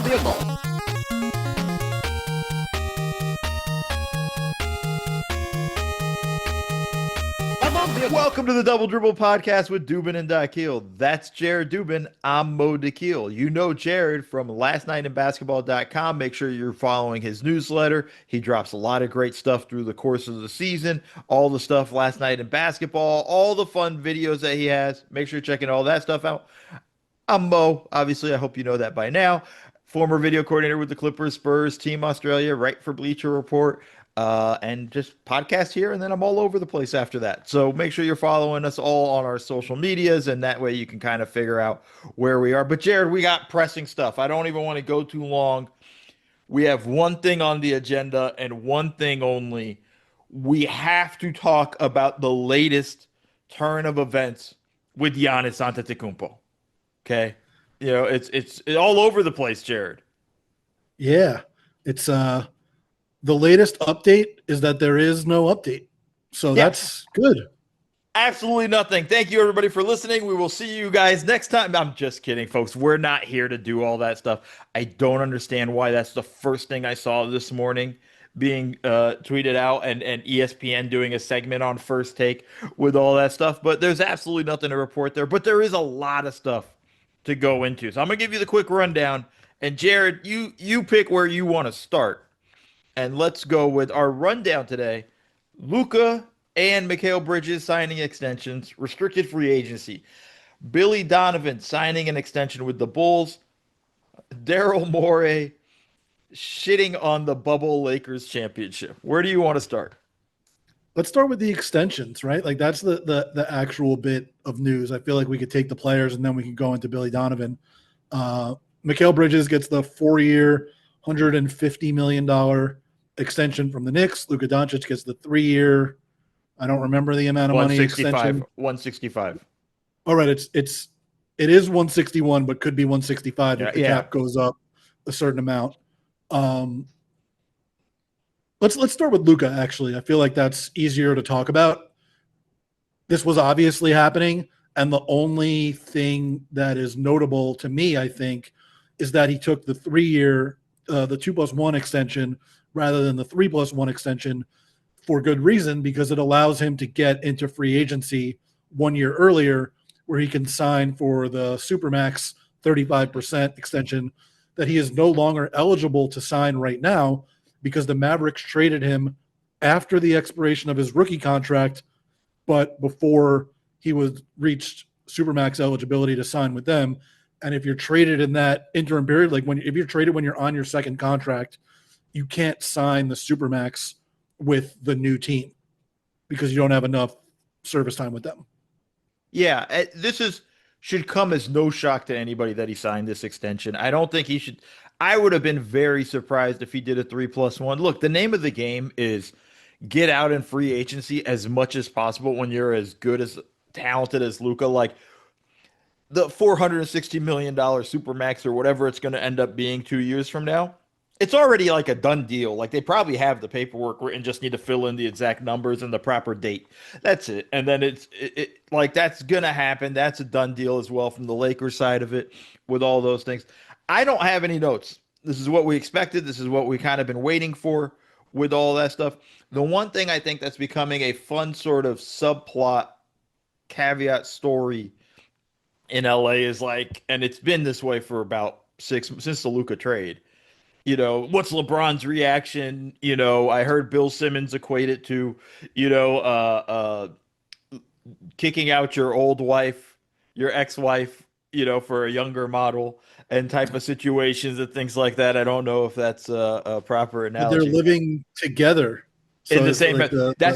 Dribble. Welcome to the Double Dribble podcast with Dubin and Dakil. That's Jared Dubin. I'm Mo Dakil. You know Jared from lastnightinbasketball.com. Make sure you're following his newsletter. He drops a lot of great stuff through the course of the season. All the stuff last night in basketball, all the fun videos that he has. Make sure you're checking all that stuff out. I'm Mo. Obviously, I hope you know that by now. Former video coordinator with the Clippers, Spurs, Team Australia, right for Bleacher Report, and just podcast here. And then I'm all over the place after that. So make sure you're following us all on our social medias, and that way you can kind of figure out where we are. But Jared, we got pressing stuff. I don't even want to go too long. We have one thing on the agenda and one thing only. We have to talk about the latest turn of events with Giannis Antetokounmpo. Okay. You know, it's all over the place, Jared. Yeah. It's the latest update is that there is no update. So that's good. Absolutely nothing. Thank you everybody for listening. We will see you guys next time. I'm just kidding, folks. We're not here to do all that stuff. I don't understand why that's the first thing I saw this morning being tweeted out, and ESPN doing a segment on First Take with all that stuff. But there's absolutely nothing to report there. But there is a lot of stuff to go into. So I'm going to give you the quick rundown. And Jared, you pick where you want to start. And let's go with our rundown today. Luka and Mikal Bridges signing extensions, restricted free agency. Billy Donovan signing an extension with the Bulls. Daryl Morey shitting on the bubble Lakers championship. Where do you want to start? Let's start with the extensions, right? Like that's the actual bit of news. I feel like we could take the players and then we can go into Billy Donovan. Mikal Bridges gets the 4-year, $150 million extension from the Knicks. Luka Doncic gets the 3-year, I don't remember the amount of money extension. 165. All right, it is 161, but could be 165 if the cap goes up a certain amount. Let's start with Luka, actually. I feel like that's easier to talk about. This was obviously happening, and the only thing that is notable to me, I think, is that he took the 3-year, the 2+1 extension rather than the 3+1 extension for good reason, because it allows him to get into free agency 1 year earlier, where he can sign for the Supermax 35% extension that he is no longer eligible to sign right now, because the Mavericks traded him after the expiration of his rookie contract, but before he was reached Supermax eligibility to sign with them. And if you're traded in that interim period, like if you're traded when you're on your second contract, you can't sign the Supermax with the new team because you don't have enough service time with them. Yeah, should come as no shock to anybody that he signed this extension. I don't think he should. I would have been very surprised if he did a 3+1. Look, the name of the game is get out in free agency as much as possible when you're as good as talented as Luka. Like the $460 million Supermax or whatever it's going to end up being 2 years from now. It's already like a done deal. Like they probably have the paperwork and just need to fill in the exact numbers and the proper date. That's it. And then it's like that's going to happen. That's a done deal as well from the Lakers side of it with all those things. I don't have any notes. This is what we expected. This is what we kind of been waiting for with all that stuff. The one thing I think that's becoming a fun sort of subplot caveat story in LA is like, and it's been this way for about since the Luka trade. You know, what's LeBron's reaction? You know, I heard Bill Simmons equate it to, kicking out your old wife, your ex-wife, for a younger model and type of situations and things like that. I don't know if that's a proper analogy. But they're living together. So in the same house.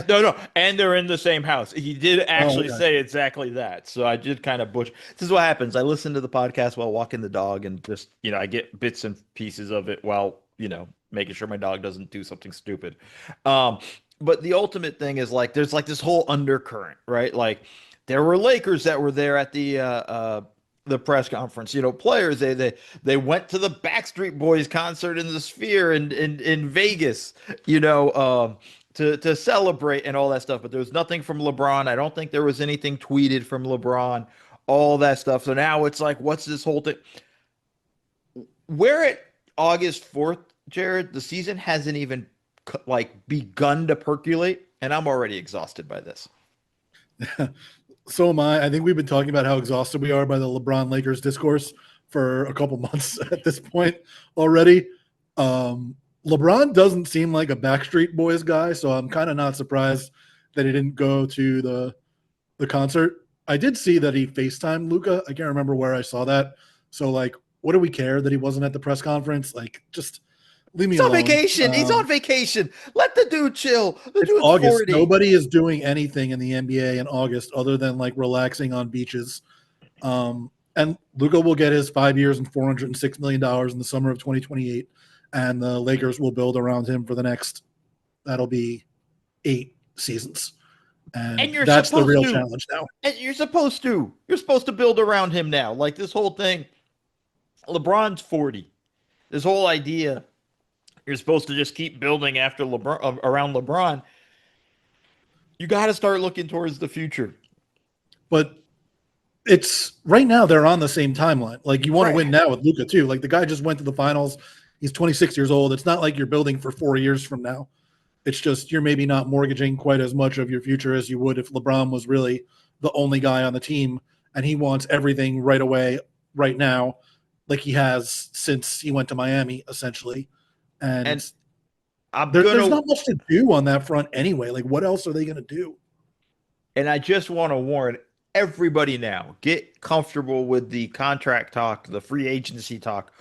No. And they're in the same house. He did actually say exactly that. So I did kind of butcher. This is what happens. I listen to the podcast while walking the dog and just, I get bits and pieces of it while, making sure my dog doesn't do something stupid. But the ultimate thing is like, there's like this whole undercurrent, right? Like there were Lakers that were there at the press conference, players, they went to the Backstreet Boys concert in the Sphere in Vegas, to celebrate and all that stuff. But there was nothing from LeBron. I don't think there was anything tweeted from LeBron, all that stuff. So now it's like, what's this whole thing? Where it August 4th, Jared. The season hasn't even begun to percolate, and I'm already exhausted by this. So am I. I think we've been talking about how exhausted we are by the LeBron Lakers discourse for a couple months at this point already. LeBron doesn't seem like a Backstreet Boys guy, so I'm kind of not surprised that he didn't go to the concert. I did see that he FaceTimed Luka. I can't remember where I saw that. So, like, what do we care that he wasn't at the press conference? Like, just leave me He's on alone. vacation. He's on vacation. Let the dude chill. The It's dude's August. 40. Nobody is doing anything in the NBA in August other than like relaxing on beaches. And Luka will get his 5 years and $406 million in the summer of 2028. And the Lakers will build around him for the next, that'll be 8 seasons. And you're that's the supposed real to. challenge now. And you're supposed to. You're supposed to build around him now. Like this whole thing. LeBron's 40. This whole idea, you're supposed to just keep building after LeBron around LeBron. You got to start looking towards the future. But it's right now they're on the same timeline. Like you want to win now with Luka too. Like the guy just went to the finals. He's 26 years old. It's not like you're building for 4 years from now. It's just you're maybe not mortgaging quite as much of your future as you would if LeBron was really the only guy on the team and he wants everything right away, right now, like he has since he went to Miami, essentially. And there's not much to do on that front anyway. Like, what else are they going to do? And I just want to warn everybody now, get comfortable with the contract talk, the free agency talk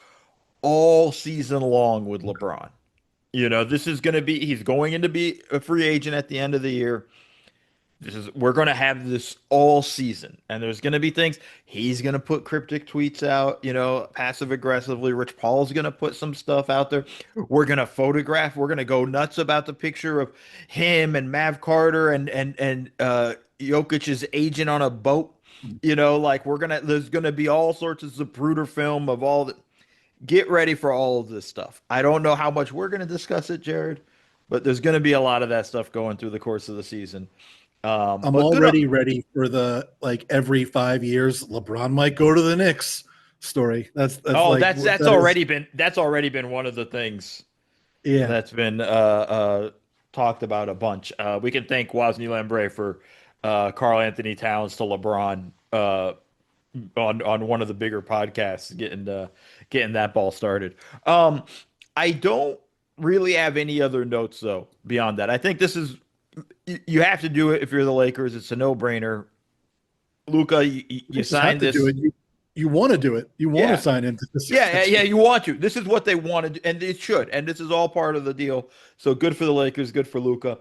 all season long with LeBron. You know, this is going to be, he's going to be a free agent at the end of the year. We're going to have this all season, and there's going to be things. He's going to put cryptic tweets out, you know, passive aggressively. Rich Paul's going to put some stuff out there. We're going to photograph. We're going to go nuts about the picture of him and Mav Carter and Jokic's agent on a boat. You know, like there's going to be all sorts of Zapruder film of all that. Get ready for all of this stuff. I don't know how much we're going to discuss it, Jared, but there's going to be a lot of that stuff going through the course of the season. I'm already ready for the every 5 years LeBron might go to the Knicks story. That's already been one of the things. Yeah, that's been talked about a bunch. We can thank Wosny Lambre for Karl Anthony Towns to LeBron on one of the bigger podcasts getting that ball started. I don't really have any other notes though beyond that. I think this is. You have to do it if you're the Lakers. It's a no-brainer. Luka, you signed this. You want to do it. You want to sign into this. Yeah, you want to. This is what they want to do, and it should. And this is all part of the deal. So good for the Lakers, good for Luka.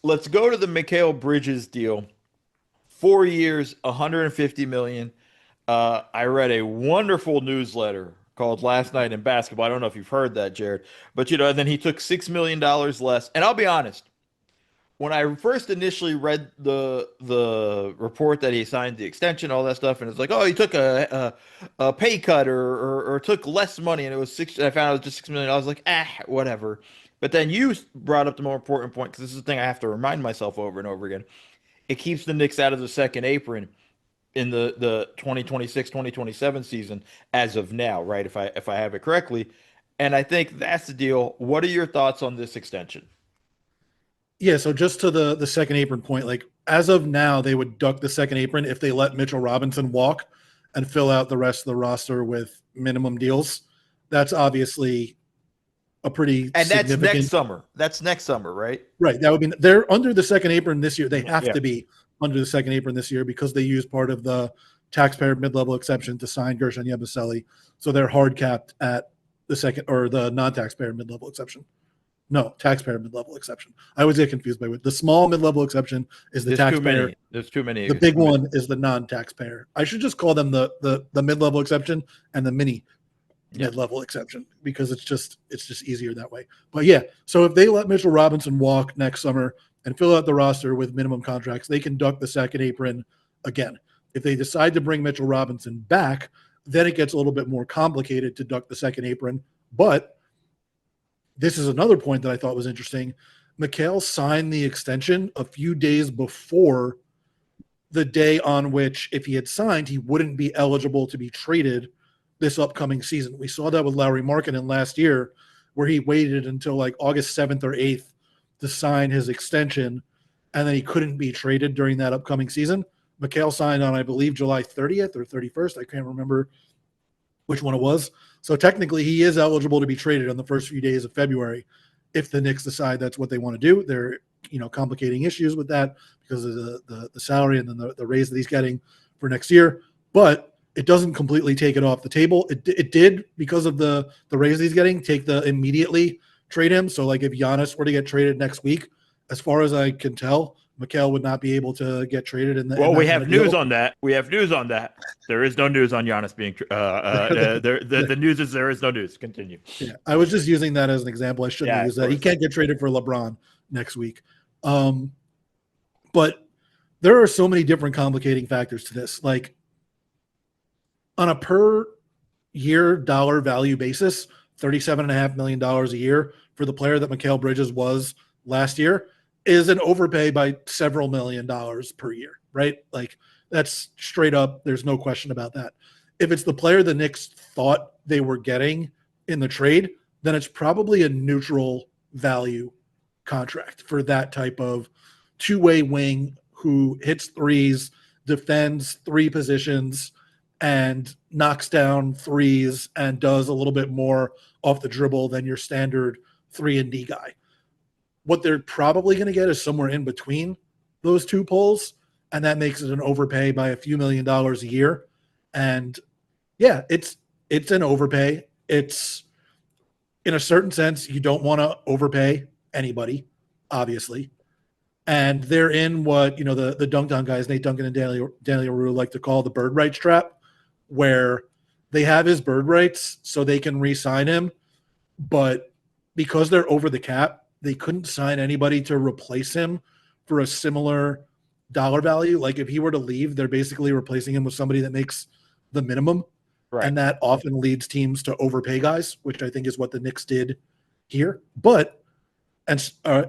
Let's go to the Mikal Bridges deal. 4 years, $150 million. I read a wonderful newsletter called Last Night in Basketball. I don't know if you've heard that, Jared. But, then he took $6 million less. And I'll be honest. When I first initially read the report that he signed the extension, all that stuff, and it's like, oh, he took a pay cut or took less money, and it was six. I found it was just $6 million. I was like, whatever. But then you brought up the more important point because this is the thing I have to remind myself over and over again. It keeps the Knicks out of the second apron in the 2026-2027 season as of now, right? If I have it correctly, and I think that's the deal. What are your thoughts on this extension? Yeah, so just to the second apron point, like as of now, they would duck the second apron if they let Mitchell Robinson walk and fill out the rest of the roster with minimum deals. That's obviously a pretty and that's significant... next summer. That's next summer, right? Right. That would be they're under the second apron this year. They have to be under the second apron this year because they use part of the taxpayer mid-level exception to sign Gershon Yabusele. So they're hard capped at the second or the non-taxpayer mid-level exception. No, taxpayer mid-level exception. I always get confused by what the small mid-level exception is. The taxpayer. There's too many. The big one is the non-taxpayer. I should just call them the mid-level exception and the mini mid-level exception because it's just easier that way. But yeah, so if they let Mitchell Robinson walk next summer and fill out the roster with minimum contracts, they can duck the second apron again. If they decide to bring Mitchell Robinson back, then it gets a little bit more complicated to duck the second apron. But this is another point that I thought was interesting. Mikal signed the extension a few days before the day on which, if he had signed, he wouldn't be eligible to be traded this upcoming season. We saw that with Lauri Markkanen last year, where he waited until like August 7th or 8th to sign his extension, and then he couldn't be traded during that upcoming season. Mikal signed on, I believe, July 30th or 31st. I can't remember which one it was. So technically, he is eligible to be traded on the first few days of February if the Knicks decide that's what they want to do. They're complicating issues with that because of the salary and then the raise that he's getting for next year. But it doesn't completely take it off the table. It did, because of the raise that he's getting, take the immediately trade him. So like if Giannis were to get traded next week, as far as I can tell, Mikal would not be able to get traded in the. Well, in we that kind have of news deal. on that. We have news on that. There is no news on Giannis being. The news is there is no news. Continue. Yeah, I was just using that as an example. I shouldn't have Yeah, used of that. He course. can't get traded for LeBron next week. But there are so many different complicating factors to this. Like on a per year dollar value basis, $37.5 million a year for the player that Mikal Bridges was last year is an overpay by several $1,000,000 per year, right? Like that's straight up. There's no question about that. If it's the player the Knicks thought they were getting in the trade, then it's probably a neutral value contract for that type of two-way wing who hits threes, defends three positions, and knocks down threes and does a little bit more off the dribble than your standard 3-and-D guy. What they're probably going to get is somewhere in between those two polls, and that makes it an overpay by a few $1,000,000 a year. And yeah, it's an overpay. It's, in a certain sense, you don't want to overpay anybody, obviously. And they're in what, the dunk down guys, Nate Duncan and Daniel Rue, like to call the bird rights trap, where they have his bird rights so they can re-sign him. But because they're over the cap, they couldn't sign anybody to replace him for a similar dollar value. Like if he were to leave, they're basically replacing him with somebody that makes the minimum. Right. And that often leads teams to overpay guys, which I think is what the Knicks did here. But, and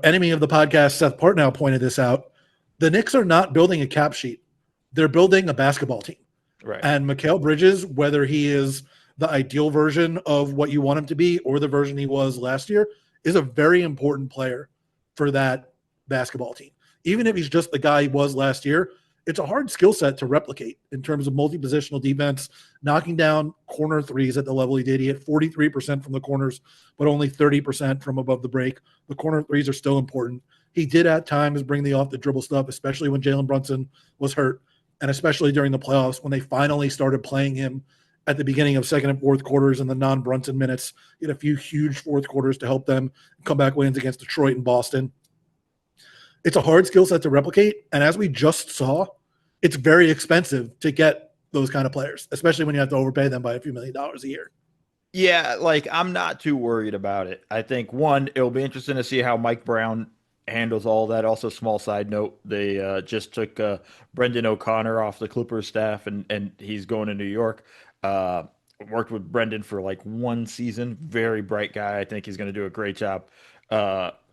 enemy of the podcast, Seth Partnow, pointed this out, the Knicks are not building a cap sheet. They're building a basketball team. Right. And Mikal Bridges, whether he is the ideal version of what you want him to be or the version he was last year, is a very important player for that basketball team. Even if he's just the guy he was last year, it's a hard skill set to replicate in terms of multi-positional defense, knocking down corner threes at the level he did. He hit 43% from the corners, but only 30% from above the break. The corner threes are still important. He did at times bring the off-the-dribble stuff, especially when Jalen Brunson was hurt, and especially during the playoffs when they finally started playing him at the beginning of second and fourth quarters in the non-Brunson minutes. He had a few huge fourth quarters to help them come back wins against Detroit and Boston. It's a hard skill set to replicate, and as we just saw, it's very expensive to get those kind of players, especially when you have to overpay them by a few $1,000,000 a year. Yeah, like I'm not too worried about it. I think one, it'll be interesting to see how Mike Brown handles all that. Also, small side note, they just took Brendan O'Connor off the Clippers staff, and he's going to New York. Uh, Worked with Brendan for like one season. Very bright guy. I think he's going to do a great job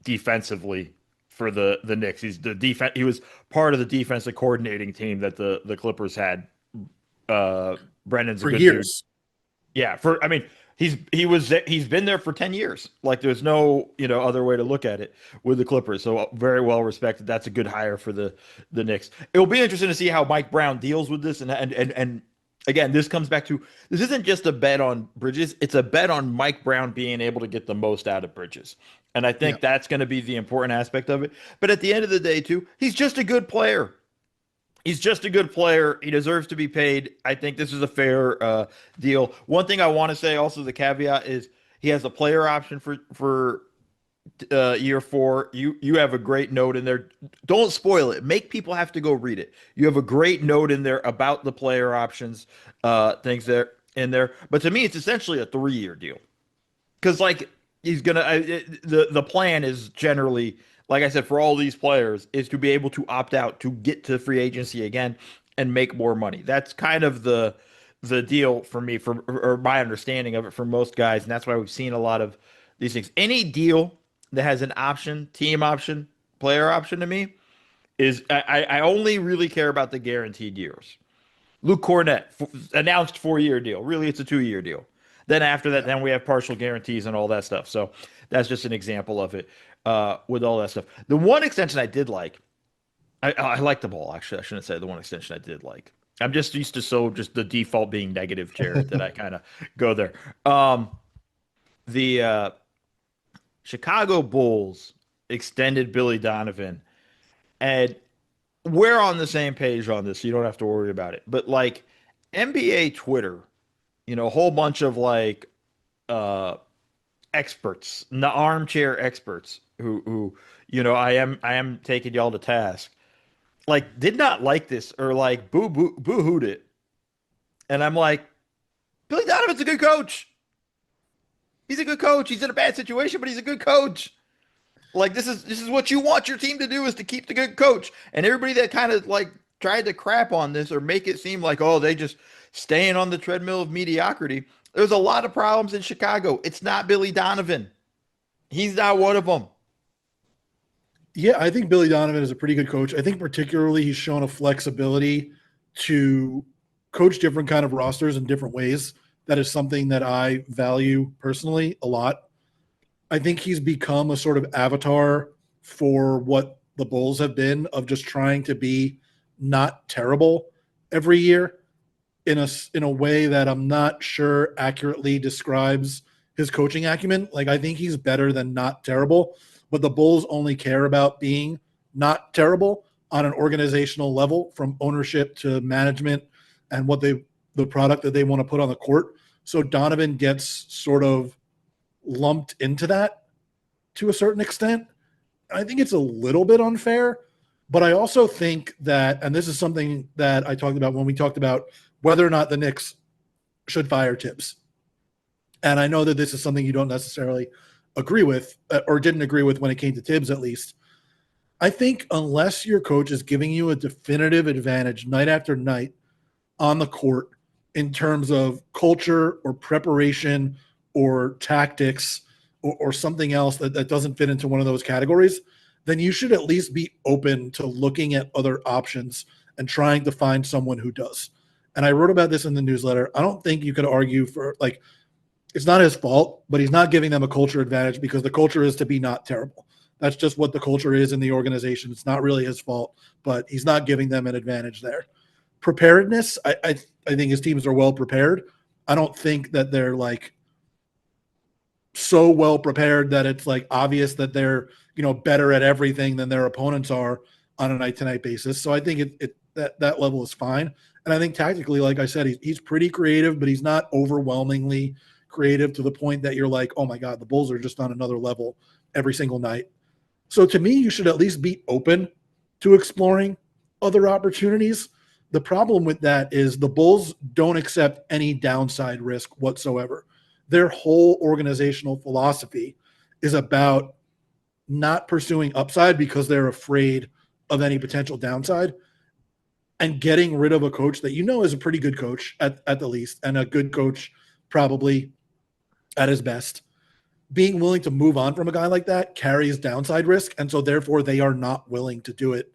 defensively for the Knicks. He's the defense. He was part of the defensive coordinating team that the Clippers had. Brendan's a For good dude. years. Yeah, he's been there for 10 years. Like there's no, other way to look at it with the Clippers. So very well respected. That's a good hire for the Knicks. It'll be interesting to see how Mike Brown deals with this and again, this comes back to this isn't just a bet on Bridges, it's a bet on Mike Brown being able to get the most out of Bridges. And I think that's going to be the important aspect of it. But at the end of the day, too, he's just a good player. He's just a good player. He deserves to be paid. I think this is a fair deal. One thing I want to say also, the caveat is he has a player option for year 4. You have a great note in there. Don't spoil it. Make people have to go read it. You have a great note in there about the player options, things there in there. But to me, it's essentially a 3-year deal because like he's gonna the plan is generally, like I said, for all these players is to be able to opt out to get to free agency again and make more money. That's kind of the deal for me, or my understanding of it for most guys, and that's why we've seen a lot of these things. Any deal that has an option, team option, player option to me is I only really care about the guaranteed years. Luke Cornett announced 4-year deal. Really, it's a 2-year deal. Then after that, Yeah. then we have partial guarantees and all that stuff. So that's just an example of it with all that stuff. The one extension I did like, I like the ball, actually. I shouldn't say the one extension I did like. I'm just used to just the default being negative, Jared, that I kind of go there. Um, the Chicago Bulls extended Billy Donovan, and we're on the same page on this, so you don't have to worry about it. But like NBA Twitter, a whole bunch of like uh experts, the armchair experts who I am taking y'all to task, like did not like this or like boo-hooed it. And I'm like, Billy Donovan's a good coach. He's a good coach. He's in a bad situation, but he's a good coach. Like this is what you want your team to do, is to keep the good coach. And everybody that kind of like tried to crap on this or make it seem like, oh, they just staying on the treadmill of mediocrity. There's a lot of problems in Chicago. It's not Billy Donovan. He's not one of them. Yeah, I think Billy Donovan is a pretty good coach. I think particularly he's shown a flexibility to coach different kind of rosters in different ways. That is something that I value personally a lot. I think he's become a sort of avatar for what the Bulls have been, of just trying to be not terrible every year in a way that I'm not sure accurately describes his coaching acumen. Like, I think he's better than not terrible, but the Bulls only care about being not terrible on an organizational level, from ownership to management and the product that they want to put on the court. So Donovan gets sort of lumped into that to a certain extent. I think it's a little bit unfair, but I also think that, and this is something that I talked about when we talked about whether or not the Knicks should fire Tibbs. And I know that this is something you don't necessarily agree with, or didn't agree with when it came to Tibbs, at least. I think unless your coach is giving you a definitive advantage night after night on the court in terms of culture or preparation or tactics or something else that doesn't fit into one of those categories, then you should at least be open to looking at other options and trying to find someone who does. And I wrote about this in the newsletter. I don't think you could argue for, like, it's not his fault, but he's not giving them a culture advantage because the culture is to be not terrible. That's just what the culture is in the organization. It's not really his fault, but he's not giving them an advantage there. Preparedness, I think his teams are well prepared. I don't think that they're like so well prepared that it's like obvious that they're better at everything than their opponents are on a night to night basis. So I think that level is fine. And I think tactically, like I said, he's pretty creative, but he's not overwhelmingly creative to the point that you're like, oh my God, the Bulls are just on another level every single night. So to me, you should at least be open to exploring other opportunities. The problem with that is the Bulls don't accept any downside risk whatsoever. Their whole organizational philosophy is about not pursuing upside because they're afraid of any potential downside, and getting rid of a coach that is a pretty good coach at the least, and a good coach probably at his best. Being willing to move on from a guy like that carries downside risk, and so therefore they are not willing to do it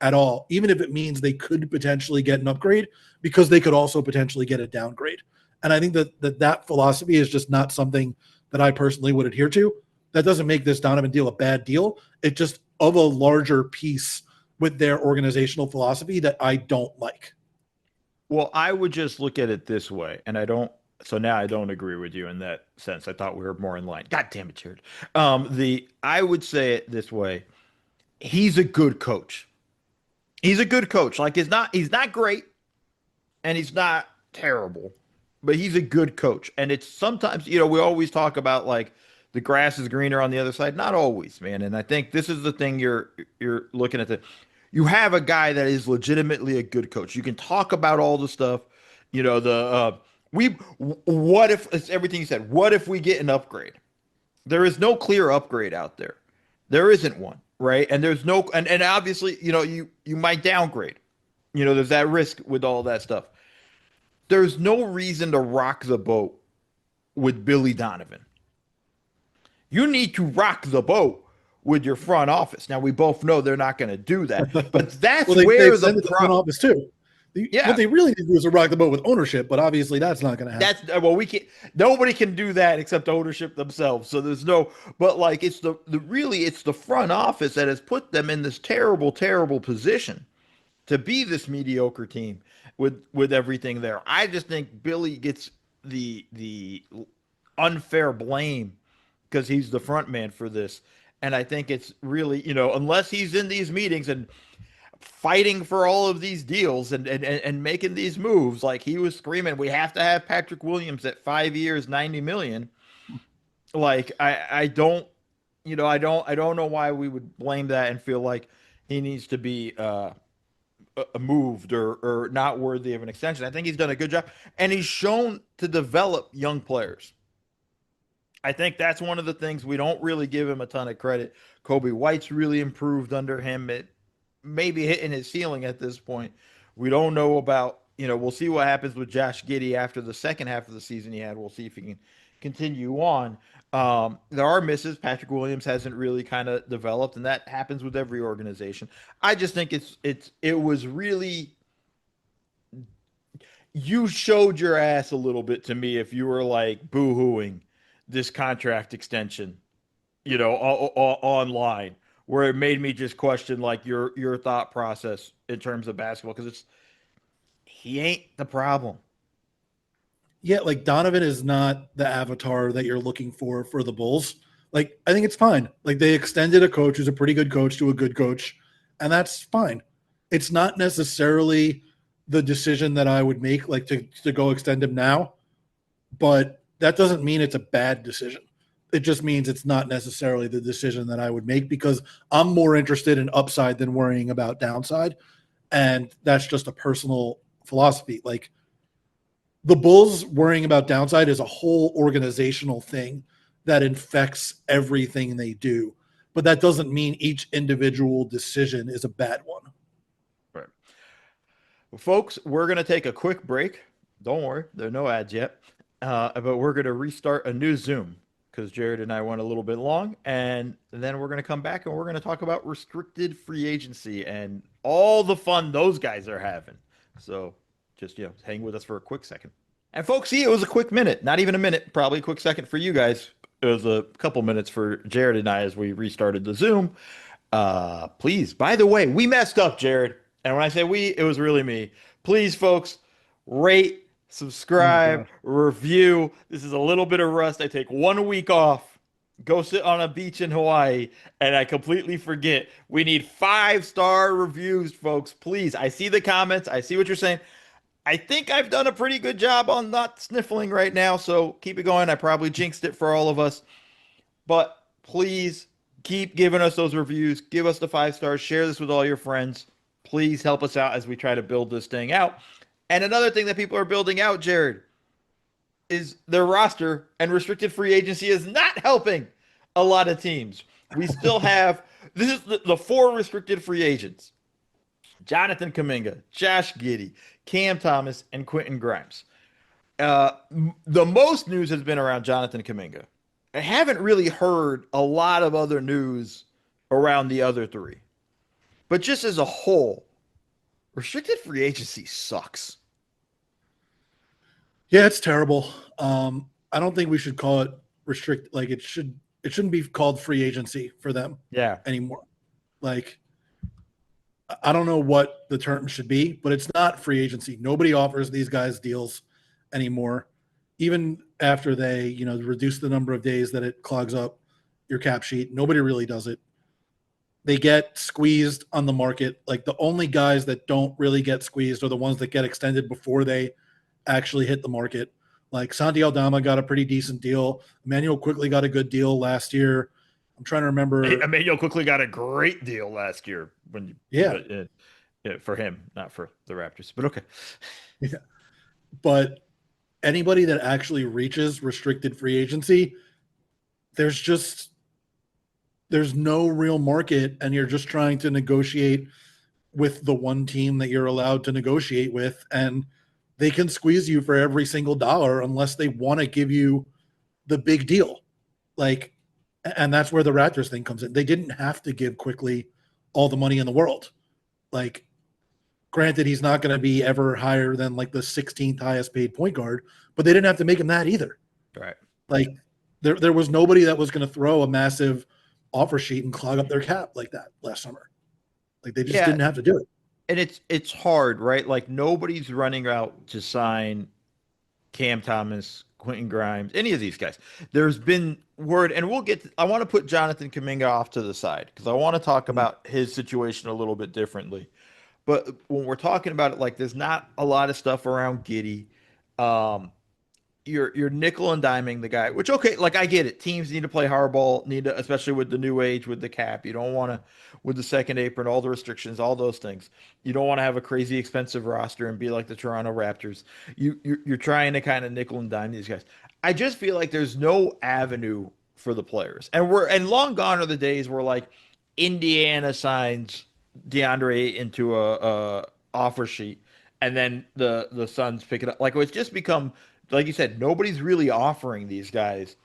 at all, even if it means they could potentially get an upgrade, because they could also potentially get a downgrade. And I think that philosophy is just not something that I personally would adhere to. That doesn't make this Donovan deal a bad deal. It's just of a larger piece with their organizational philosophy that I don't like. Well, I would just look at it this way, and I don't. So now I don't agree with you in that sense. I thought we were more in line. God damn it, Jared. I would say it this way. He's a good coach. He's a good coach. Like, he's not great and he's not terrible, but he's a good coach. And it's sometimes, we always talk about like the grass is greener on the other side. Not always, man. And I think this is the thing you're looking at. You have a guy that is legitimately a good coach. You can talk about all the stuff, the we what if it's everything you said. What if we get an upgrade? There is no clear upgrade out there. There isn't one, right? And there's no and obviously, you might downgrade. There's that risk with all that stuff. There's no reason to rock the boat with Billy Donovan. You need to rock the boat with your front office. Now we both know they're not going to do that, but that's Well, they where the extended the front problem. office too. What Yeah, they really need to do is to rock the boat with ownership, but obviously that's not going to happen. that's well, we can't. Nobody can do that except ownership themselves. So there's no. But like, it's the really it's the front office that has put them in this terrible, terrible position to be this mediocre team with everything there. I just think Billy gets the unfair blame because he's the front man for this. And I think it's really, unless he's in these meetings and fighting for all of these deals and making these moves, like he was screaming, we have to have Patrick Williams at 5 years, 90 million. Like I don't know why we would blame that and feel like he needs to be moved or not worthy of an extension. I think he's done a good job and he's shown to develop young players. I think that's one of the things we don't really give him a ton of credit. Kobe White's really improved under him. It maybe hitting his ceiling at this point. We don't know about, we'll see what happens with Josh Giddey after the second half of the season he had. We'll see if he can continue on. There are misses. Patrick Williams hasn't really kind of developed, and that happens with every organization. I just think it was really you showed your ass a little bit to me if you were like boo-hooing this contract extension, online, where it made me just question like your thought process in terms of basketball because he ain't the problem. Yeah, like Donovan is not the avatar that you're looking for the Bulls. Like, I think it's fine. Like, they extended a coach who's a pretty good coach to a good coach, and that's fine. It's not necessarily the decision that I would make, like to go extend him now, but that doesn't mean it's a bad decision. It just means it's not necessarily the decision that I would make because I'm more interested in upside than worrying about downside. And that's just a personal philosophy. Like, the Bulls worrying about downside is a whole organizational thing that infects everything they do. But that doesn't mean each individual decision is a bad one. Right. Well, folks, we're going to take a quick break. Don't worry, there are no ads yet. But we're going to restart a new Zoom because Jared and I went a little bit long. And then we're going to come back and we're going to talk about restricted free agency and all the fun those guys are having. So just, hang with us for a quick second. And folks, see, it was a quick minute, not even a minute, probably a quick second for you guys. It was a couple minutes for Jared and I as we restarted the Zoom. Please, by the way, we messed up, Jared. And when I say we, it was really me. Please, folks, rate, subscribe, review. This is a little bit of rust. I take 1 week off, go sit on a beach in Hawaii, and I completely forget. We need 5-star reviews, folks. Please. I see the comments. I see what you're saying. I think I've done a pretty good job on not sniffling right now, so keep it going. I probably jinxed it for all of us. But please keep giving us those reviews. Give us the 5 stars. Share this with all your friends. Please help us out as we try to build this thing out. And another thing that people are building out, Jared, is their roster, and restricted free agency is not helping a lot of teams. We still have this is the 4 restricted free agents: Jonathan Kuminga, Josh Giddey, Cam Thomas, and Quentin Grimes. The most news has been around Jonathan Kuminga. I haven't really heard a lot of other news around the other 3. But just as a whole, restricted free agency sucks. Yeah, it's terrible. I don't think we should call it restrict. Like, it shouldn't be called free agency for them Yeah. anymore. Like, I don't know what the term should be, but it's not free agency. Nobody offers these guys deals anymore, even after they, reduce the number of days that it clogs up your cap sheet. Nobody really does it. They get squeezed on the market. Like, the only guys that don't really get squeezed are the ones that get extended before they actually hit the market. Like, Santi Aldama got a pretty decent deal. Emmanuel quickly got a good deal last year. I'm trying to remember. Emmanuel quickly got a great deal last year for him, not for the Raptors, but okay. Yeah. But anybody that actually reaches restricted free agency, there's no real market, and you're just trying to negotiate with the one team that you're allowed to negotiate with, and they can squeeze you for every single dollar unless they want to give you the big deal. Like, and that's where the Raptors thing comes in. They didn't have to give quickly all the money in the world. Like, Granted, he's not going to be ever higher than like the 16th highest paid point guard, but they didn't have to make him that either. Right. Like there was nobody that was going to throw a massive offer sheet and clog up their cap like that last summer. Like they just Yeah, didn't have to do it. and it's hard, right? Like nobody's running out to sign Cam Thomas, Quentin Grimes, any of these guys. There's been word, and I want to put Jonathan Kuminga off to the side because I want to talk Mhm. about his situation a little bit differently. But when we're talking about it, like there's not a lot of stuff around Giddy. Um, you're nickel and diming the guy, which okay, like I get it. Teams need to play hardball, need to, especially with the new age with the cap. You don't want to, with the second apron, all the restrictions, all those things. You don't want to have a crazy expensive roster and be like the Toronto Raptors. You're trying to kind of nickel and dime these guys. I just feel like there's no avenue for the players, and long gone are the days where like Indiana signs DeAndre into a offer sheet, and then the Suns pick it up. Like it's just become like you said, nobody's really offering these guys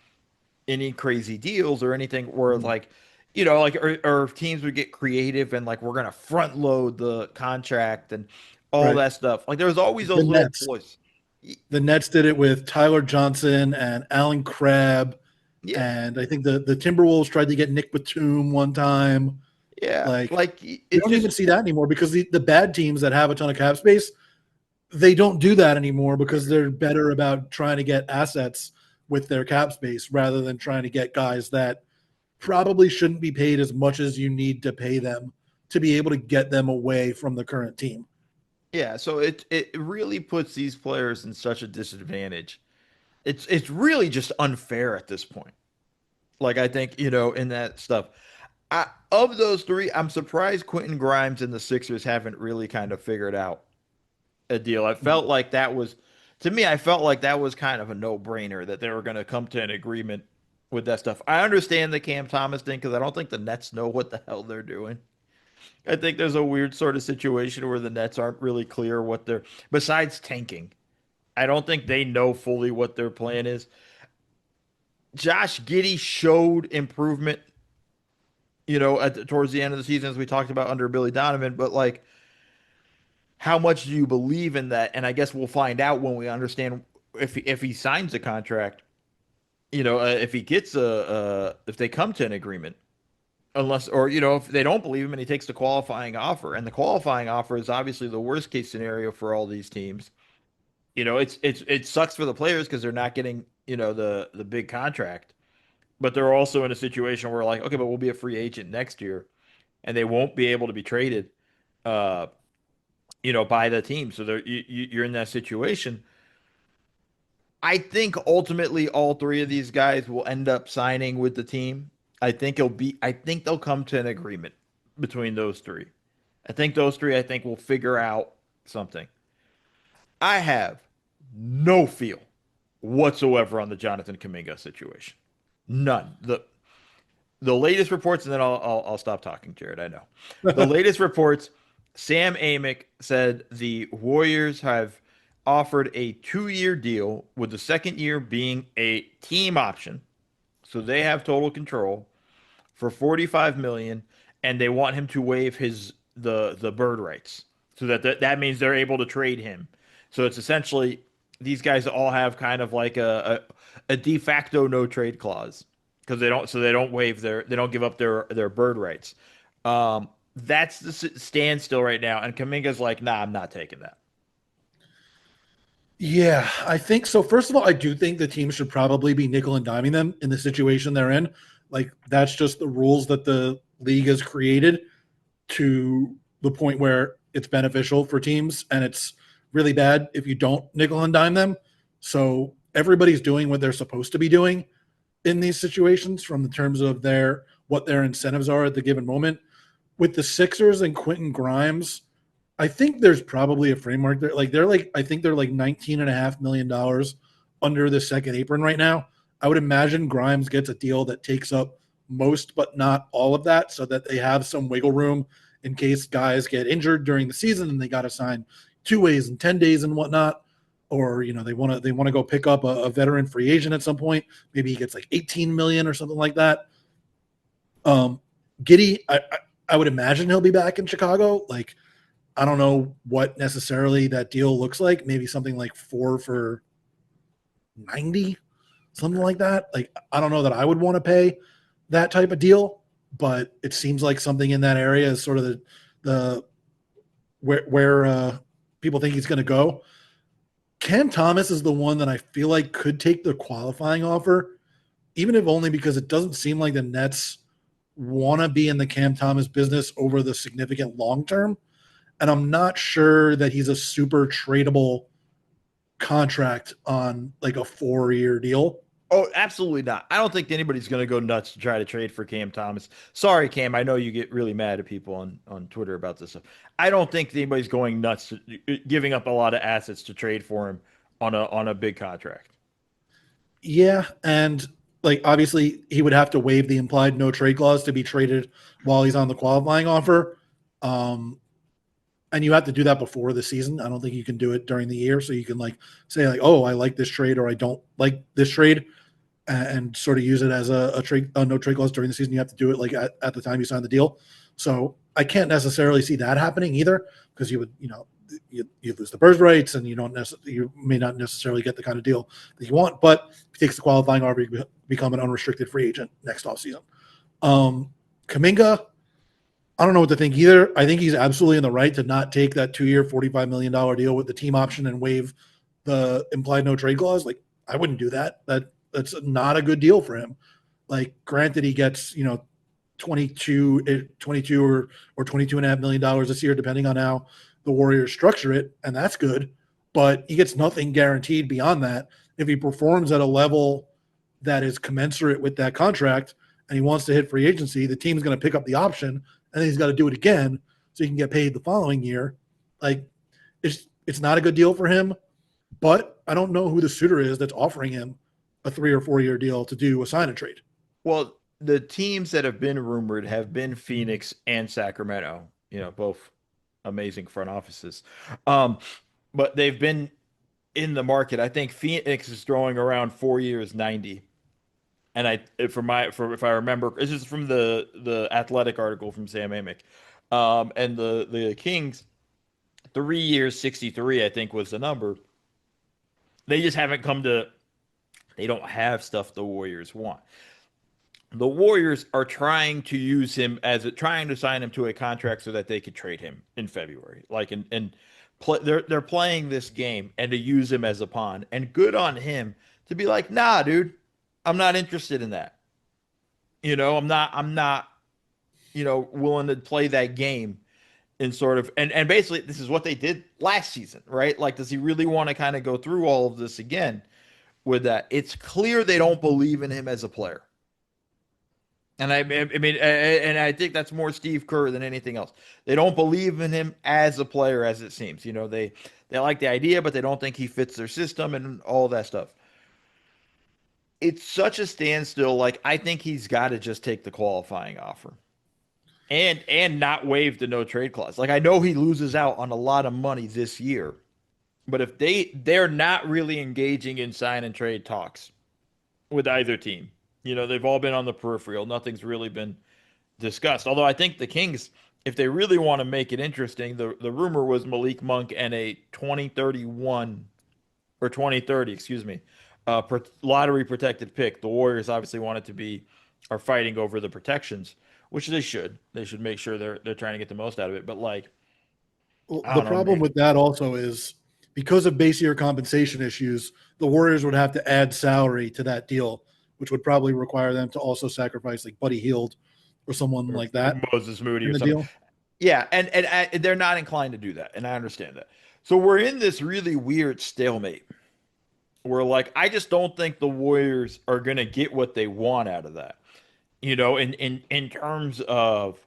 any crazy deals or anything where Mhm. like, like or teams would get creative and like we're gonna front load the contract and all Right. that stuff. Like there was always The those little Nets. ploys. The Nets did it with Tyler Johnson and Alan Crabb, Yeah, and I think the Timberwolves tried to get Nick Batum one time. yeah. Like Like you it's don't even just see that anymore because the bad teams that have a ton of cap space, they don't do that anymore because they're better about trying to get assets with their cap space rather than trying to get guys that probably shouldn't be paid as much as you need to pay them to be able to get them away from the current team. yeah. So it really puts these players in such a disadvantage. It's really just unfair at this point. Like I think, in that stuff. Of those three, I'm surprised Quentin Grimes and the Sixers haven't really kind of figured out a deal. To me, I felt like that was kind of a no-brainer that they were going to come to an agreement with that stuff. I understand the Cam Thomas thing because I don't think the Nets know what the hell they're doing. I think there's a weird sort of situation where the Nets aren't really clear what they're, besides tanking. I don't think they know fully what their plan is. Josh Giddey showed improvement, towards the end of the season, as we talked about under Billy Donovan. But like, how much do you believe in that? And I guess we'll find out when we understand if he signs a contract. If he gets if they come to an agreement, unless or if they don't believe him and he takes the qualifying offer, and the qualifying offer is obviously the worst case scenario for all these teams. It sucks for the players because they're not getting the big contract, but they're also in a situation where like okay, but we'll be a free agent next year and they won't be able to be traded, uh, by the team. So you're in that situation. I think ultimately all three of these guys will end up signing with the team. I think they'll come to an agreement between those three. I think those three, I think, will figure out something. I have no feel whatsoever on the Jonathan Kuminga situation. None. The latest reports, and then I'll stop talking, Jared. I know the latest reports. Sam Amick said the Warriors have offered a 2-year deal, with the second year being a team option, so they have total control for 45 million, and they want him to waive the bird rights, so that means they're able to trade him. So it's essentially these guys all have kind of like a de facto no trade clause because they don't waive they don't give up their bird rights. That's the standstill right now, and Kaminga's like, nah, I'm not taking that. Yeah, I think so. First of all, I do think the team should probably be nickel and diming them in the situation they're in. Like that's just the rules that the league has created to the point where it's beneficial for teams and it's really bad if you don't nickel and dime them. So everybody's doing what they're supposed to be doing in these situations from the terms of their what their incentives are at the given moment. With the Sixers and Quentin Grimes, I think there's probably a framework there. I think they're like $19.5 million under the second apron right now. I would imagine Grimes gets a deal that takes up most, but not all of that, so that they have some wiggle room in case guys get injured during the season and they got to sign 2 ways and 10 days and whatnot. Or they want to go pick up a veteran free agent at some point. Maybe he gets like 18 million or something like that. Um, Giddy, I would imagine he'll be back in Chicago. Like I don't know what necessarily that deal looks like. Maybe something like 4 for 90, something like that. Like, I don't know that I would want to pay that type of deal, but it seems like something in that area is sort of the where people think he's going to go. Cam Thomas is the one that I feel like could take the qualifying offer, even if only because it doesn't seem like the Nets want to be in the Cam Thomas business over the significant long term. And I'm not sure that he's a super tradable contract on like a 4-year deal. Oh, absolutely not. I don't think anybody's going to go nuts to try to trade for Cam Thomas. Sorry, Cam. I know you get really mad at people on Twitter about this stuff. I don't think anybody's going nuts to giving up a lot of assets to trade for him on a big contract. Yeah, and like obviously he would have to waive the implied no trade clause to be traded while he's on the qualifying offer. Um, and you have to do that before the season. I don't think you can do it during the year. So you can like say like, oh, I like this trade or I don't like this trade, and sort of use it as a trade no trade clause during the season. You have to do it like at the time you sign the deal. So I can't necessarily see that happening either because you would you lose the bird rights and you may not necessarily get the kind of deal that you want. But if he takes the qualifying offer, you become an unrestricted free agent next offseason. Kuminga, I don't know what to think either. I think he's absolutely in the right to not take that 2-year, $45 million deal with the team option and waive the implied no trade clause. Like, I wouldn't do that. That's not a good deal for him. Like, granted, he gets, 22 or $22.5 million this year, depending on how the Warriors structure it. And that's good, but he gets nothing guaranteed beyond that. If he performs at a level that is commensurate with that contract and he wants to hit free agency, the team's going to pick up the option and then he's got to do it again so he can get paid the following year. Like, it's not a good deal for him, but I don't know who the suitor is that's offering him a 3 or 4 year deal to do a sign and trade. Well, the teams that have been rumored have been Phoenix and Sacramento, both amazing front offices. Um, but they've been in the market. I think Phoenix is throwing around 4 years, 90. And if I remember, this is from the Athletic article from Sam Amick. And the Kings, 3 years, 63, I think was the number. They just haven't come to. They don't have stuff the Warriors want. The Warriors are trying to use him trying to sign him to a contract so that they could trade him in February. Like and play, they're playing this game and to use him as a pawn. And good on him to be like, nah, dude, I'm not interested in that. I'm not willing to play that game in sort of and basically this is what they did last season, right? Like, does he really want to kind of go through all of this again with that? It's clear they don't believe in him as a player. And I mean, and I think that's more Steve Kerr than anything else. They don't believe in him as a player, as it seems. They like the idea, but they don't think he fits their system and all that stuff. It's such a standstill. Like, I think he's got to just take the qualifying offer and not waive the no trade clause. Like, I know he loses out on a lot of money this year, but if they're not really engaging in sign and trade talks with either team. They've all been on the peripheral. Nothing's really been discussed. Although I think the Kings, if they really want to make it interesting, the rumor was Malik Monk and a 2031 or 2030, excuse me, lottery protected pick. The Warriors obviously want it to be are fighting over the protections, which they should. They should make sure they're trying to get the most out of it. But like, Well, I the don't know, problem man. with that also is because of base year compensation issues, the Warriors would have to add salary to that deal, which would probably require them to also sacrifice like Buddy Hield or someone Or like that Moses Moody in or the something. deal. Yeah, and they're not inclined to do that, and I understand that. So we're in this really weird stalemate where, like, I just don't think the Warriors are gonna get what they want out of that. In terms of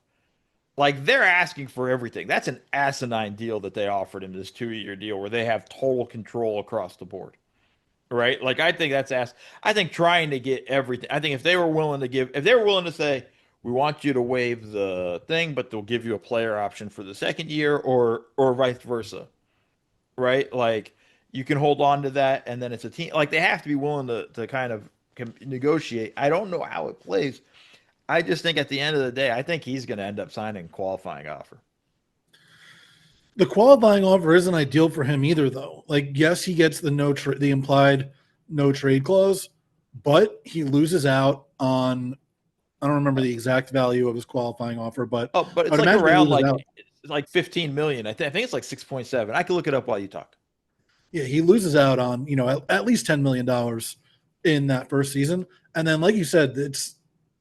like they're asking for everything. That's an asinine deal that they offered him, this 2 year deal where they have total control across the board. Right? Like, I think that's ass. I think trying to get everything. I think if they were willing to say, we want you to waive the thing, but they'll give you a player option for the second year, or vice versa, right? Like, you can hold on to that, and then it's a team. Like, they have to be willing to kind of negotiate. I don't know how it plays. I just think at the end of the day, I think he's going to end up signing a qualifying offer. The qualifying offer isn't ideal for him either, though. Like, yes, he gets the implied no trade clause, but he loses out on. I don't remember the exact value of his qualifying offer, but Oh, but I it's would like imagine he around loses out. like 15 million. I think it's like 6.7. I can look it up while you talk. Yeah, he loses out on at least $10 million in that first season, and then like you said,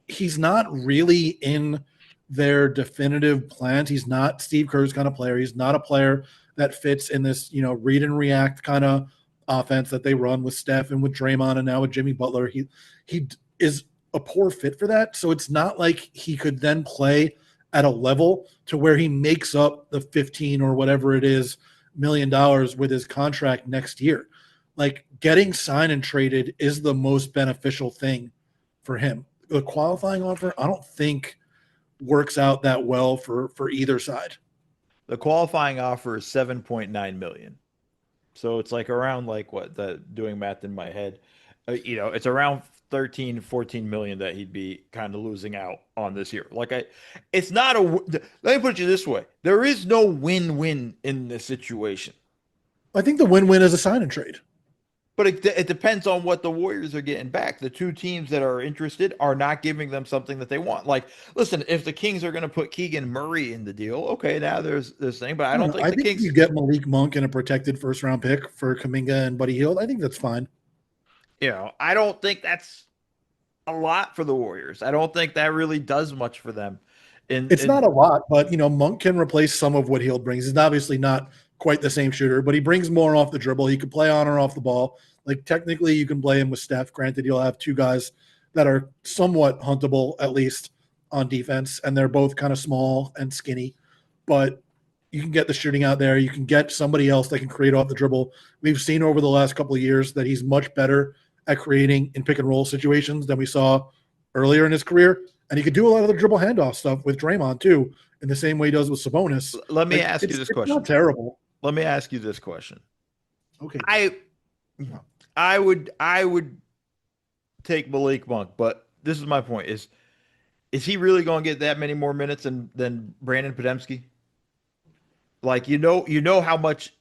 he's not really in their definitive plans. He's not Steve Kerr's kind of player. He's not a player that fits in this read and react kind of offense that they run with Steph and with Draymond and now with Jimmy Butler. He is a poor fit for that. So it's not like he could then play at a level to where he makes up the 15 or whatever it is $1 million with his contract next year. Like getting signed and traded is the most beneficial thing for him. The qualifying offer, I don't think works out that well for either side. The qualifying offer is 7.9 million. So it's like around like what the doing math in my head, it's around 13, 14 million that he'd be kind of losing out on this year. It's not let me put it this way. There is no win-win in this situation. I think the win-win is a sign and trade. But it depends on what the Warriors are getting back. The two teams that are interested are not giving them something that they want. Like, listen, if the Kings are going to put Keegan Murray in the deal, okay, now there's this thing. But I don't think I the think if Kings. you get Malik Monk and a protected first-round pick for Kuminga and Buddy Hield, I think that's fine. I don't think that's a lot for the Warriors. I don't think that really does much for them. It's not a lot, but Monk can replace some of what Hield brings. He's obviously not quite the same shooter, but he brings more off the dribble. He can play on or off the ball. Like technically, you can play him with Steph. Granted, you'll have two guys that are somewhat huntable, at least on defense, and they're both kind of small and skinny. But you can get the shooting out there. You can get somebody else that can create off the dribble. We've seen over the last couple of years that he's much better at creating in pick and roll situations than we saw earlier in his career. And he could do a lot of the dribble handoff stuff with Draymond too, in the same way he does with Sabonis. Let me Like, ask you this it's question. not terrible. Let me ask you this question. Okay. I would take Malik Monk, but this is my point: is he really going to get that many more minutes than Brandon Podemski? Like you know how much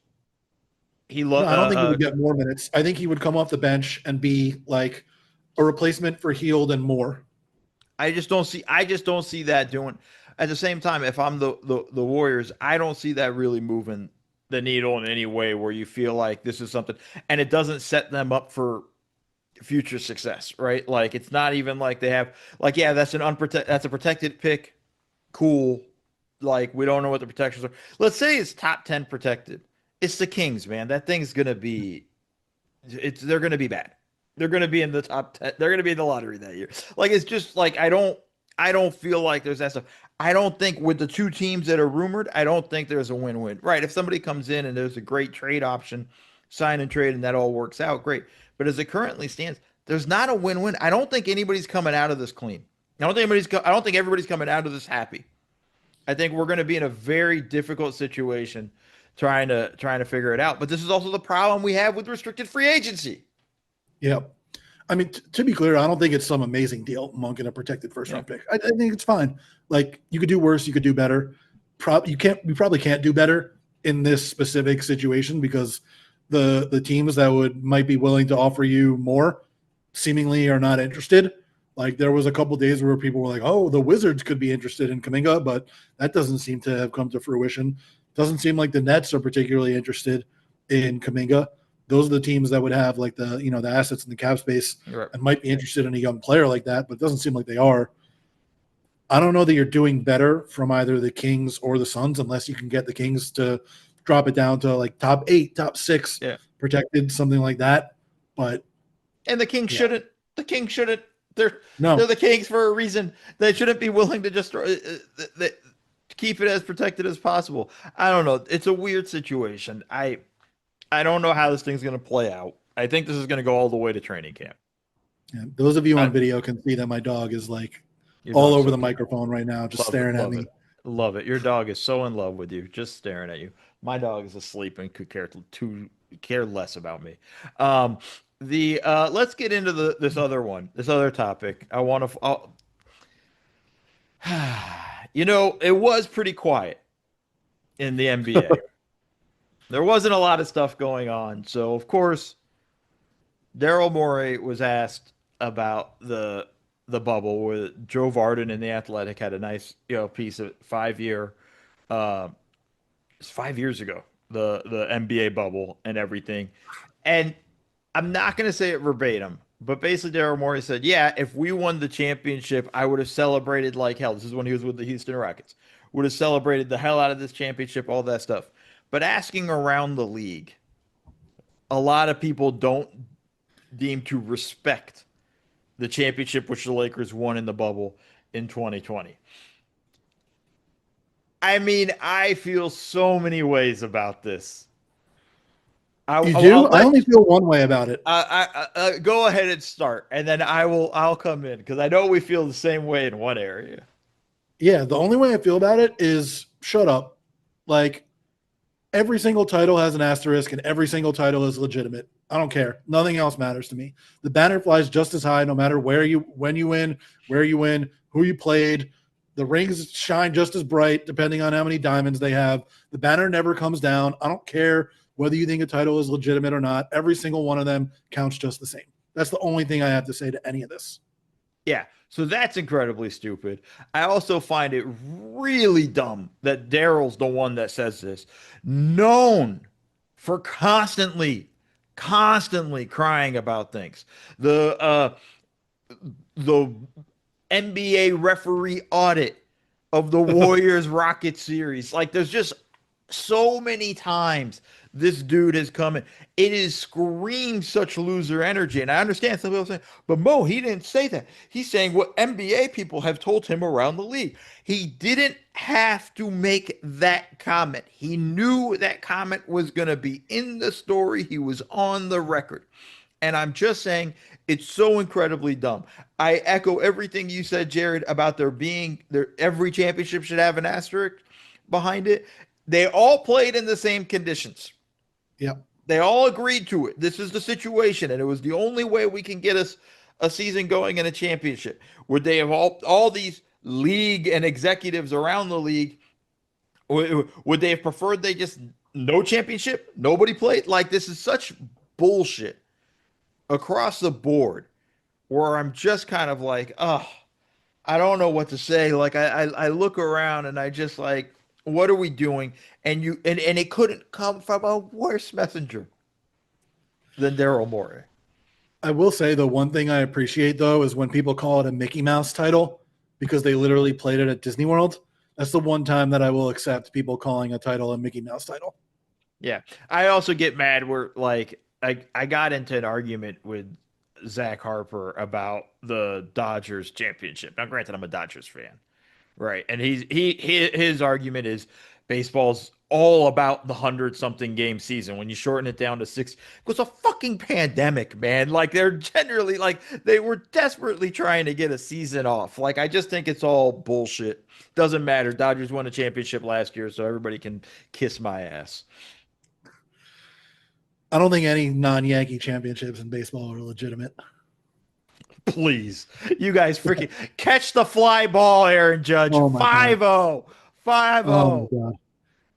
he No, loves. I don't think he would get more minutes. I think he would come off the bench and be like a replacement for Hield and more. I just don't see that doing. At the same time, if I'm the Warriors, I don't see that really moving the needle in any way where you feel like this is something, and it doesn't set them up for future success, right? Like it's not even like they have like yeah, that's a protected pick. Cool. Like we don't know what the protections are. Let's say it's top 10 protected. It's the Kings, man. That thing's gonna be they're gonna be bad. They're gonna be in the top 10. They're gonna be in the lottery that year. Like it's just like I don't feel like there's that stuff. I don't think with the two teams that are rumored, I don't think there's a win-win. Right. If somebody comes in and there's a great trade option, sign and trade, and that all works out, great. But as it currently stands, there's not a win-win. I don't think anybody's coming out of this clean. I don't think everybody's coming out of this happy. I think we're going to be in a very difficult situation trying to figure it out. But this is also the problem we have with restricted free agency. Yeah. I mean, to be clear, I don't think it's some amazing deal, Monk and a protected first round pick. I think it's fine. Like you could do worse, you could do better. You probably can't do better in this specific situation because the teams that might be willing to offer you more seemingly are not interested. Like there was a couple days where people were like, "Oh, the Wizards could be interested in Kuminga," but that doesn't seem to have come to fruition. Doesn't seem like the Nets are particularly interested in Kuminga. Those are the teams that would have like the assets in the cap space Right. and might be interested in a young player like that, but it doesn't seem like they are. I don't know that you're doing better from either the Kings or the Suns unless you can get the Kings to drop it down to like top 8, top 6 Yeah. protected, something like that. But And the Kings shouldn't. The Kings shouldn't. They're no, they're the Kings for a reason. They shouldn't be willing to just keep it as protected as possible. I don't know. It's a weird situation. I don't know how this thing's going to play out. I think this is going to go all the way to training camp. yeah, those of you on video can see that my dog is like all over the microphone right now, just staring at me. Love it. Your dog is so in love with you, just staring at you. My dog is asleep and could care less about me. Let's get into this other topic. I want to. It was pretty quiet in the NBA. There wasn't a lot of stuff going on. So, of course, Daryl Morey was asked about the bubble where Joe Varden in the Athletic had a nice, piece of 5 year uh it's 5 years ago, the NBA bubble and everything. And I'm not going to say it verbatim, but basically Daryl Morey said, "Yeah, if we won the championship, I would have celebrated like hell." This is when he was with the Houston Rockets. Would have celebrated the hell out of this championship, all that stuff. But asking around the league, a lot of people don't deem to respect the championship which the Lakers won in the bubble in 2020. I mean, I feel so many ways about this. You I'll do? I let only feel one way about it. go ahead and start, and then I'll come in because I know we feel the same way in one area. Yeah, the only way I feel about it is shut up. Like every single title has an asterisk and every single title is legitimate. I don't care. Nothing else matters to me. The banner flies just as high no matter when you win, where you win, who you played. The rings shine just as bright depending on how many diamonds they have. The banner never comes down. I don't care whether you think a title is legitimate or not. Every single one of them counts just the same. That's the only thing I have to say to any of this. Yeah, so that's incredibly stupid. I also find it really dumb that Daryl's the one that says this, known for constantly crying about things. The NBA referee audit of the Warriors Rocket series. Like there's just so many times this dude has come in. It is screamed such loser energy. And I understand some people saying, but Mo, he didn't say that. He's saying what NBA people have told him around the league. He didn't have to make that comment. He knew that comment was going to be in the story. He was on the record. And I'm just saying it's so incredibly dumb. I echo everything you said, Jared, about there every championship should have an asterisk behind it. They all played in the same conditions. Yeah. They all agreed to it. This is the situation, and it was the only way we can get us a season going in a championship. Would they have all these league and executives around the league? Would they have preferred they just no championship? Nobody played? Like this is such bullshit across the board where I'm just kind of like, oh, I don't know what to say. Like I look around and I just like, what are we doing? And it couldn't come from a worse messenger than Daryl Morey. I will say the one thing I appreciate though is when people call it a Mickey Mouse title because they literally played it at Disney World. That's the one time that I will accept people calling a title a Mickey Mouse title. Yeah. I also get mad where like I got into an argument with Zach Harper about the Dodgers championship. Now, granted, I'm a Dodgers fan. Right. And his argument is baseball's all about the 100 something game season. When you shorten it down to six, it was a fucking pandemic, man. Like they're generally like they were desperately trying to get a season off. Like I just think it's all bullshit. Doesn't matter. Dodgers won a championship last year, so everybody can kiss my ass. I don't think any non-Yankee championships in baseball are legitimate. Please. You guys freaking catch the fly ball, Aaron Judge. Oh my God. 5-0. Oh my 5-0. God.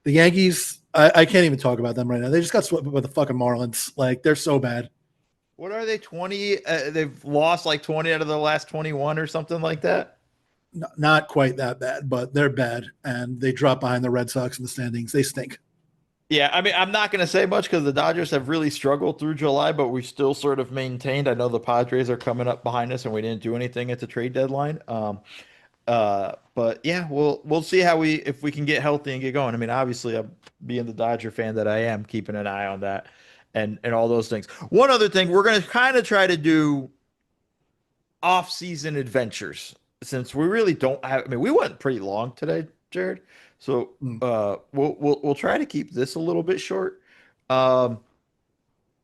The Yankees, I can't even talk about them right now. They just got swept by the fucking Marlins. Like they're so bad. What are they? 20? They've lost like 20 out of the last 21 or something like that. Not quite that bad, but they're bad. And they drop behind the Red Sox in the standings. They stink. Yeah, I mean, I'm not going to say much because the Dodgers have really struggled through July, but we still sort of maintained. I know the Padres are coming up behind us, and we didn't do anything at the trade deadline. But yeah, we'll see how we if we can get healthy and get going. I mean, obviously, I'm being the Dodger fan that I am, keeping an eye on that and all those things. One other thing, we're going to kind of try to do off-season adventures since we really don't have. I mean, we went pretty long today, Jared. So Mm. we'll try to keep this a little bit short. Um,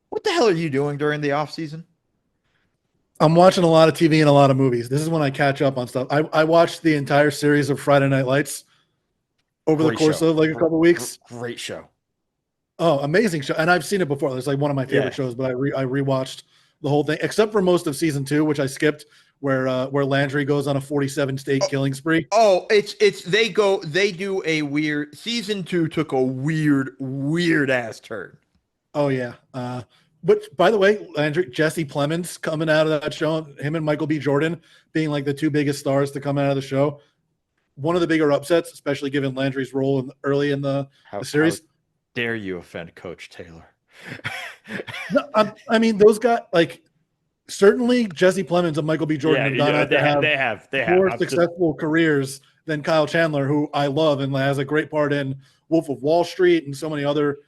what the hell are you doing during the off season? I'm watching a lot of TV and a lot of movies. This is when I catch up on stuff. I watched the entire series of Friday Night Lights over the Great course show. of like a couple weeks. Great show. Oh, amazing show! And I've seen it before. It's like one of my favorite Yeah. shows. But I rewatched the whole thing, except for most of season 2, which I skipped, where Landry goes on a 47 state killing spree. Oh, they do a weird season 2 took a weird ass turn. Oh yeah. But by the way, Landry, Jesse Plemons coming out of that show, him and Michael B. Jordan being like the two biggest stars to come out of the show. One of the bigger upsets, especially given Landry's role early in the How series. dare you offend Coach Taylor? No, I mean, those guys, like, certainly Jesse Plemons and Michael B. Jordan have gone out to have they have. more successful careers than Kyle Chandler, who I love and has a great part in Wolf of Wall Street and so many other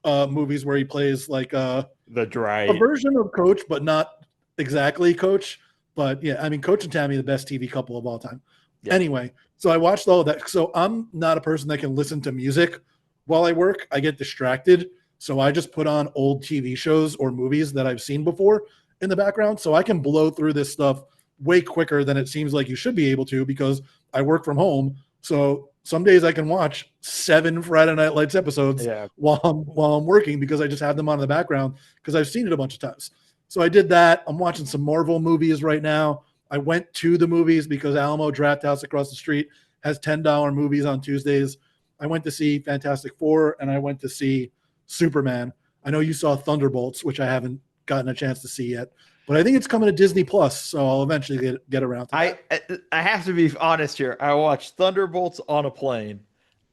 movies where he plays like the dry a version of Coach, but not exactly Coach. But yeah, I mean, Coach and Tammy, the best TV couple of all time. Yeah. Anyway, so I watched all of that. So I'm not a person that can listen to music while I work. I get distracted. So I just put on old TV shows or movies that I've seen before in the background. So I can blow through this stuff way quicker than it seems like you should be able to because I work from home. So some days I can watch 7 Friday Night Lights episodes while I'm working because I just have them on in the background because I've seen it a bunch of times. So I did that. I'm watching some Marvel movies right now. I went to the movies because Alamo Draft House across the street has $10 movies on Tuesdays. I went to see Fantastic Four and I went to see Superman. I know you saw Thunderbolts, which I haven't gotten a chance to see yet, but I think it's coming to Disney Plus, so I'll eventually get around to that. I have to be honest here. I watched Thunderbolts on a plane.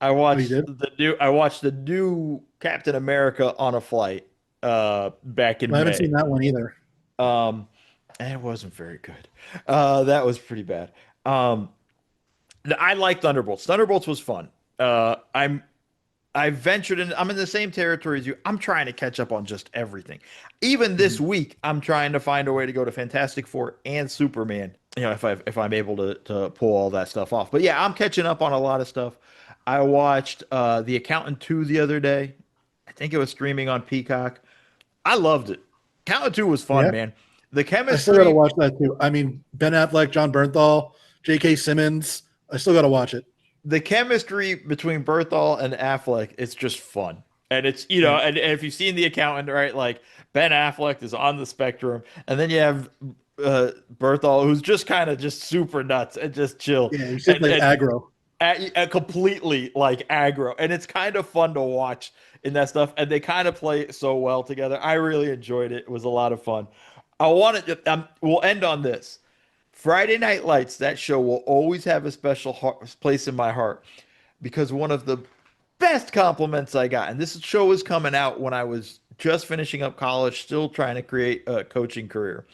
I watched the new Captain America on a flight back in May. I haven't seen that one either. And it wasn't very good. That was pretty bad. I like Thunderbolts. Thunderbolts was fun. I ventured in. I'm in the same territory as you. I'm trying to catch up on just everything. Even this week, I'm trying to find a way to go to Fantastic Four and Superman. You know, if I'm able to pull all that stuff off. But yeah, I'm catching up on a lot of stuff. I watched The Accountant 2 the other day. I think it was streaming on Peacock. I loved it. Accountant 2 was fun, man. The chemistry. I still got to watch that too. I mean, Ben Affleck, John Bernthal, J.K. Simmons. I still got to watch it. The chemistry between Berthal and Affleck, it's just fun. And it's, you know, and if you've seen The Accountant, right, like Ben Affleck is on the spectrum, and then you have Berthal, who's just kind of just super nuts and just chill. Yeah, he's just like aggro. Completely like aggro. And it's kind of fun to watch in that stuff. And they kind of play so well together. I really enjoyed it. It was a lot of fun. We'll end on this. Friday Night Lights, that show will always have a special place in my heart because one of the best compliments I got, and this show was coming out when I was just finishing up college, still trying to create a coaching career.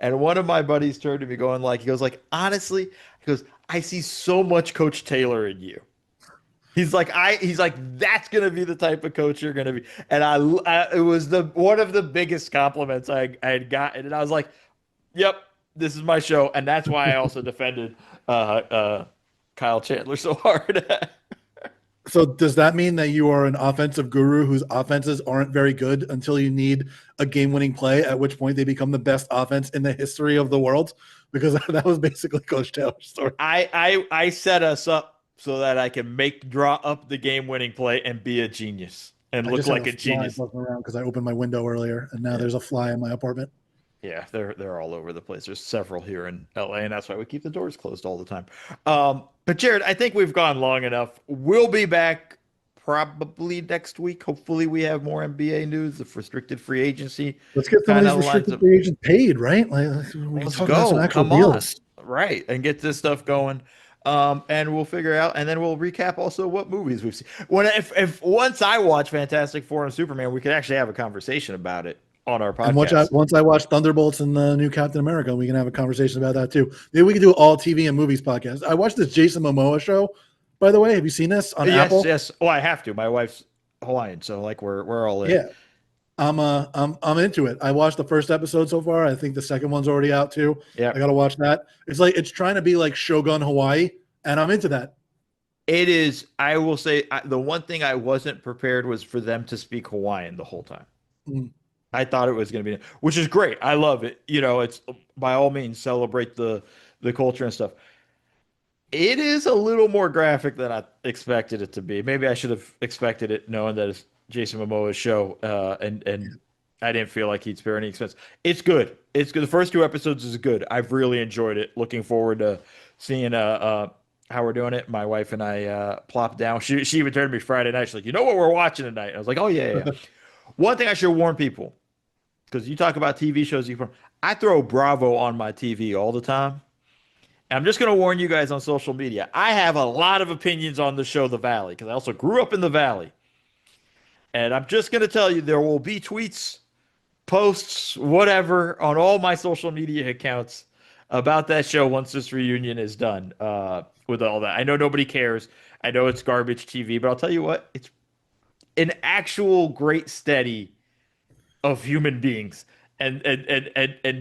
And one of my buddies turned to me he goes, honestly, he goes, I see so much Coach Taylor in you. He's like, that's going to be the type of coach you're going to be. And it was one of the biggest compliments I had gotten. And I was like, yep. This is my show, and that's why I also defended Kyle Chandler so hard. So does that mean that you are an offensive guru whose offenses aren't very good until you need a game-winning play, at which point they become the best offense in the history of the world? Because that was basically Coach Taylor's story. I set us up so that I can draw up the game-winning play and be a genius and look like a genius. Because I opened my window earlier, and now there's a fly in my apartment. Yeah, they're all over the place. There's several here in LA, and that's why we keep the doors closed all the time. But Jared, I think we've gone long enough. We'll be back probably next week. Hopefully, we have more NBA news. The restricted free agency. Let's get some of these restricted free agents paid, right? Let's go. Some actual deals. Right, and get this stuff going. And we'll figure out, and then we'll recap also what movies we've seen. If once I watch Fantastic Four and Superman, we could actually have a conversation about it on our podcast. And once I watch Thunderbolts and the new Captain America, we can have a conversation about that too. Maybe we can do all TV and movies podcast. I watched this Jason Momoa show, by the way. Have you seen this on Apple? Yes. Oh, I have to. My wife's Hawaiian, so like we're all in. Yeah, I'm into it. I watched the first episode so far. I think the second one's already out too. Yeah, I gotta watch that. It's trying to be like Shogun Hawaii, and I'm into that. It is. I will say the one thing I wasn't prepared was for them to speak Hawaiian the whole time. I thought it was going to be, which is great. I love it. You know, it's by all means celebrate the culture and stuff. It is a little more graphic than I expected it to be. Maybe I should have expected it knowing that it's Jason Momoa's show and I didn't feel like he'd spare any expense. It's good. It's good. The first two episodes is good. I've really enjoyed it. Looking forward to seeing how we're doing it. My wife and I plopped down. She even turned to me Friday night. She's like, you know what we're watching tonight? I was like, oh yeah, yeah. One thing I should warn people, because you talk about TV shows, I throw Bravo on my TV all the time. And I'm just going to warn you guys on social media. I have a lot of opinions on the show The Valley because I also grew up in the Valley. And I'm just going to tell you there will be tweets, posts, whatever, on all my social media accounts about that show once this reunion is done with all that. I know nobody cares. I know it's garbage TV, but I'll tell you what, it's an actual great study of human beings and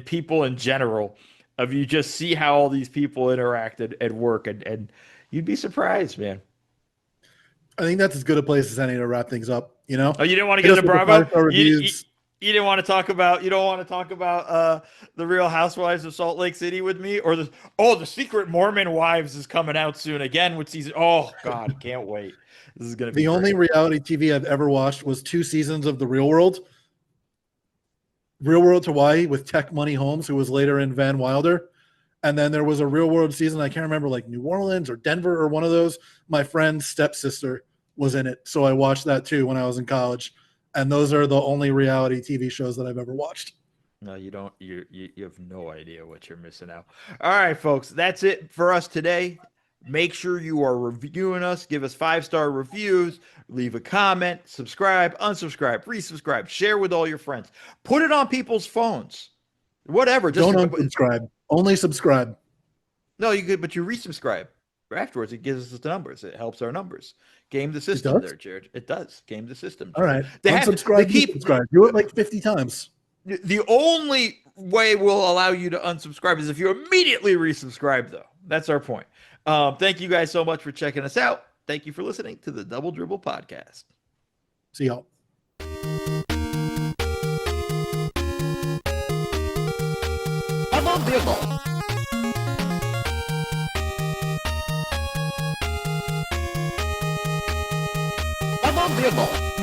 people in general. Of you just see how all these people interact and work, and you'd be surprised, man. I think that's as good a place as any to wrap things up. You know, Oh, you didn't want to hit get us into with the Bravo? five-star You, reviews. you didn't want to talk about, you don't want to talk about the Real Housewives of Salt Lake City with me, or the Secret Mormon Wives is coming out soon again with season. Oh God, can't wait. This is gonna be The only great. reality TV I've ever watched was 2 seasons of The Real World Hawaii with Tech Money Holmes, who was later in Van Wilder. And then there was a Real World season, I can't remember, like New Orleans or Denver or one of those. My friend's stepsister was in it. So I watched that too when I was in college. And those are the only reality TV shows that I've ever watched. No, you don't. You have no idea what you're missing out. All right, folks, that's it for us today. Make sure you are reviewing us. Give us 5-star reviews. Leave a comment. Subscribe, unsubscribe, resubscribe. Share with all your friends. Put it on people's phones. Whatever. Just Don't unsubscribe. Only subscribe. no, you could, but you resubscribe afterwards. It gives us the numbers. It helps our numbers. Game the It system does? there, Jared. It does. Game the system. All Jared. right. They Unsubscribe, keep subscribe. Do it like 50 times. the only way we'll allow you to unsubscribe is if you immediately resubscribe, though. That's our point. Thank you guys so much for checking us out. Thank you for listening to the Double Dribble Podcast. See y'all. Dribble.